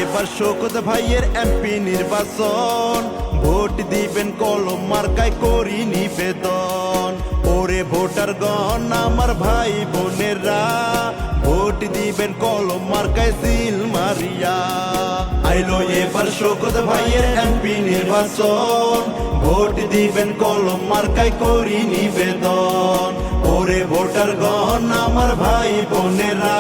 এবার শওকত ভাইয়ের এমপি নির্বাচন, ভোট দিবেন কলম মার্কায় করি নিবেদন। ওরে ভোটারগণ আমার ভাই বোনেরা, ভোট দিবেন কলম মার্কায় সিল মারিয়া। আইলো এবার শওকত ভাইয়ের এমপি নির্বাচন, ভোট দিবেন কলম মার্কায় করি নিবেদন। ওরে ভোটারগণ আমার ভাই বোনেরা,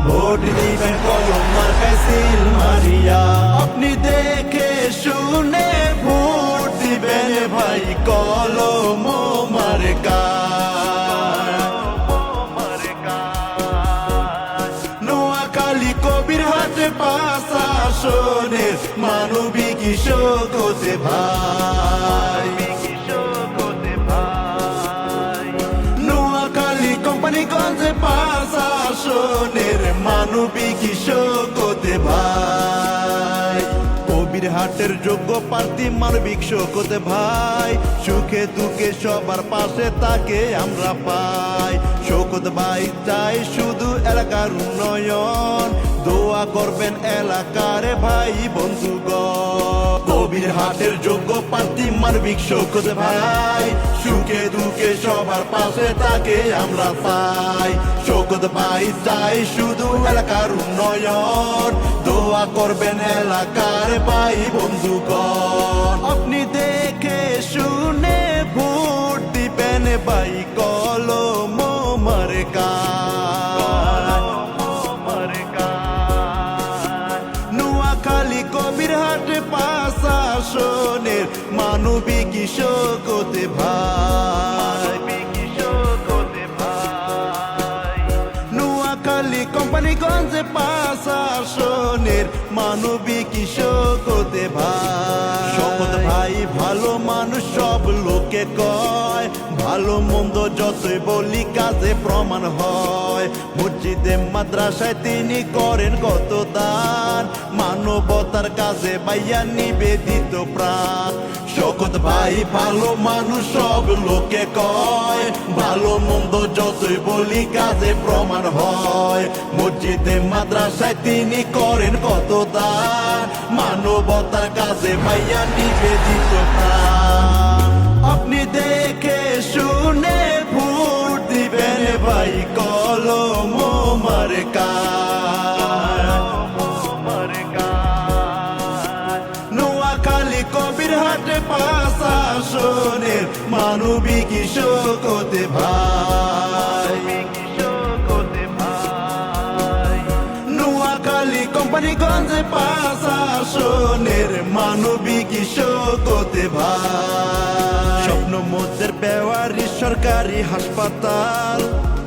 ভোট দিবেন কলম মার্কায় সিল মারিয়া। আপনি দেখে শুনে ভোট দিবেন ভাই কলম মার্কায়। নোয়াখালী কবিরহাট প্রশাসনের মানবিক শওকত ভাই, নোয়াখালী কোম্পানিগঞ্জ প্রশাসনের মানবিক শওকত ভাই। কবিরহাটের যোগ্য প্রার্থী মানবিক শওকত ভাই, সুখে দুঃখে সবার পাশে তাকে আমরা পাই। শওকত ভাই চাই শুধু এলাকার উন্নয়ন, দোয়া করবেন এলাকার ভাই বন্ধুগণ। কবিরহাটের যোগ্য প্রার্থী মানবিক শওকত ভাই, সুখে দুঃখে সবার পাশে তাকে আমরা পাই। শওকত ভাই চাই শুধু এলাকার উন্নয়ন, দোয়া করবেন এলাকার ভাই বন্ধুগণ। আপনি দেখে শুনে ভোট দিবেন ভাই কলম মার্কায়। নোয়াখালী কবিরহাট প্রশাসনের মানবিক শওকত ভাই, নোয়াখালী কোম্পানিগঞ্জ প্রশাসনের মানবিক শওকত ভাই। শওকত ভাই ভালো মানুষ সব লোকে কয়, ভালো মন্দ যতই বলি কাজে প্রমাণ হয়। মসজিদে মাদ্রাসায় তিনি করেন কত দান, মানবতার কাজে বাইয়া নিবেদিত প্রাণ। শওকত ভাই ভালো মানুষ সব লোকে কয়, ভালো মন্দ যতই বলি কাজে প্রমাণ হয়। মসজিদে মাদ্রাসায় তিনি করেন কত দান, মানবতার কাজে বাইয়া নিবেদিত প্রাণ। আপনি দেখে শুনে ভোট দিবেন ভাই কলম মার্কায়। নোয়াখালী কবিরহাট প্রশাসনের মানবিক শওকত ভাই, নোয়াখালী কোম্পানিগঞ্জ প্রশাসনের মানবিক শওকত ভাই। স্বপ্ন মোদের বেওয়ারি সরকারি হাসপাতাল,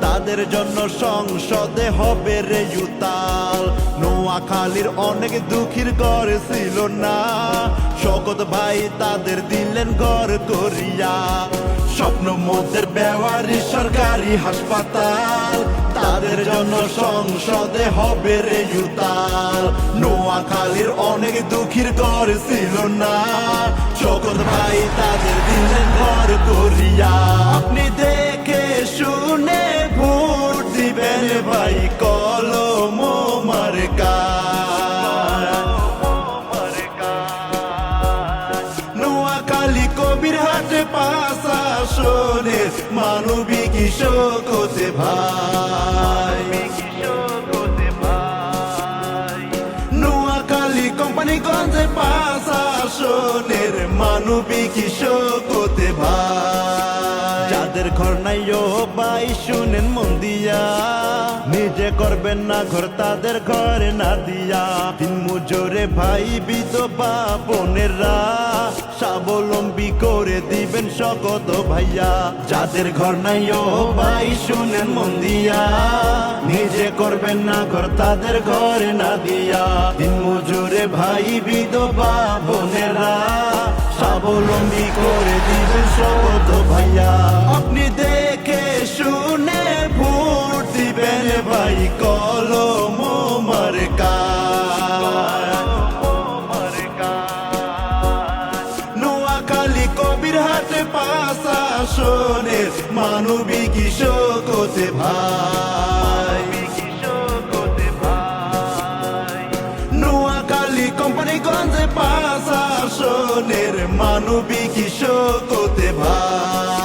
তাদের জন্য সংসদে হবে রে উতাল। নোয়াখালীর অনেক দুঃখীর ঘর ছিল না, শওকত ভাই তাদের দিলেন ঘর করিয়া। স্বপ্ন মোদের বেওয়ারি সরকারি হাসপাতাল, তাদের জন্য সংসদে হবে রে উতাল। নোয়াখালীর অনেক দুঃখীর ঘর ছিল না, শওকত ভাই তাদের দিলেন ঘর করিয়া। আপনি দেখে শুনে ভোট দিবেন ভাই কলম মার্কায়। নোয়াখালী কবিরহাট প্রশাসনের মানবিক শওকত ভাই, নোয়াখালী কোম্পানিগঞ্জ প্রশাসনের মানবিক শওকত ভাই। যাদের ঘর নাই ও ভাই শুনেন মন দিয়া, নিজে করবেন না ঘর তাদের ঘরে না দিয়া। দিন মজুরে ভাই বিধবা বোনেরা, স্বাবলম্বী করে দিবেন শওকত ভাইয়া। যাদের ঘর নাই ও ভাই শুনেন মন দিয়া, নিজে করবেন না ঘর তাদের ঘরে না দিয়া। দিন মজুরে ভাই বিধবা বোনেরা, স্বাবলম্বী করে দিবেন শওকত ভাইয়া। আপনি দেখে শুনে ভোট দিবেন ভাই কলম মার্কায়। নোয়াখালী কবিরহাট প্রশাসনের মানবিক শওকত ভাই, কোম্পানিগঞ্জে 5 আসনের মানবিক শোকতে ভাই।